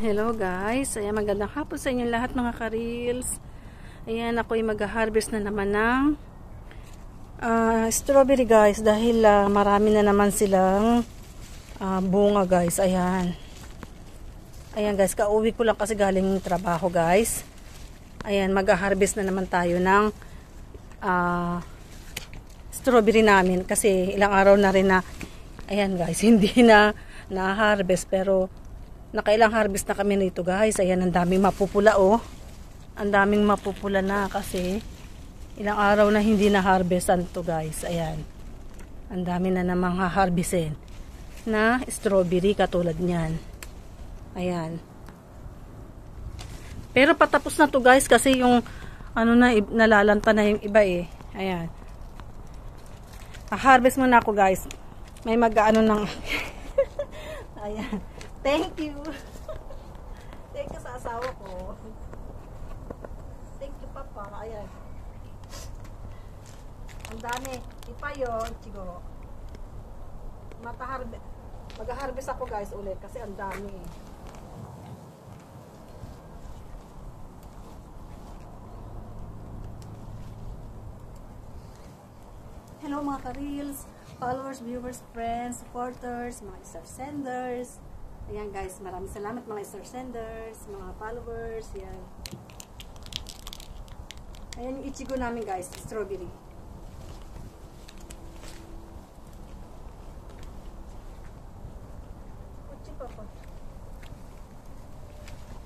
Hello guys, ayan, magandang hapon sa inyo lahat mga ka-reels. Ayan, ako'y mag-harvest na naman ng strawberry guys, dahil marami na naman silang bunga guys. Ayan, ayan guys, kauwi ko lang kasi galing trabaho guys. Ayan, mag-harvest na naman tayo ng strawberry namin kasi ilang araw na rin na, ayan guys, hindi na na-harvest, pero nakailang harvest na kami nito guys. Ayan, ang daming mapupula oh. Ang daming mapupula na kasi ilang araw na hindi na harvestan to guys. Ayan, ang dami na namang haharvestin na strawberry katulad niyan. Ayan, pero patapos na to guys kasi yung ano na, nalalanta na yung iba eh. Ayan, harvest muna ako guys. May mag-ano ng ayan, thank you. Thank you sa asawa ko. Thank you papa. Ayan, ang dami ipayo chigo. Mag-harvest ako guys ulit kasi ang dami eh. Hello mga ka-reels, followers, viewers, friends, supporters, mga star senders. Ayan guys, maraming salamat mga star senders, mga followers. Ayan, ayan yung ichigo namin guys, strawberry.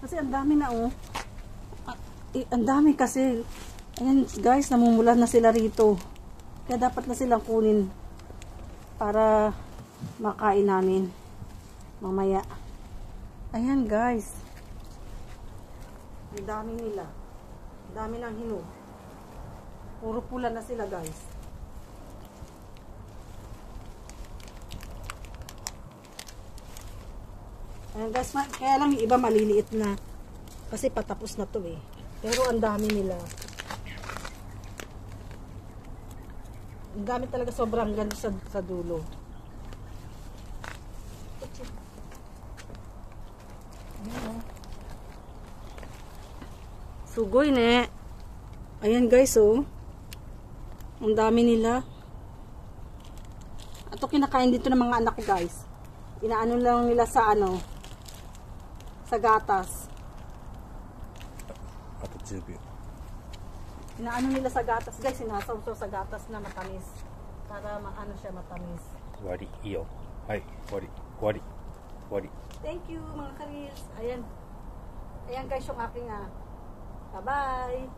Kasi ang dami na oh. Ang dami kasi. Ayan guys, namumula na sila rito. Kaya dapat na silang kunin para makain namin mamaya. Ayan guys, ang dami nila. Ang dami ng hinog. Puro pula na sila guys. Ayan guys, kaya lang yung iba maliliit na kasi patapos na to eh. Pero ang dami nila. Ang dami talaga, sobrang ganda sa dulo. Sugoy ne. Ayan guys oh. Ang dami nila. Ato kinakain dito ng mga anak ko guys. Inaano lang nila sa ano, sa gatas. Ato 10秒. Inaano nila sa gatas guys, sinasawsaw sa gatas na matamis para maano siya matamis. Wari iyo. Hai, wari, wari, wari. Thank you mga ka-reels. Ayan. Ayan guys yung aking bye-bye.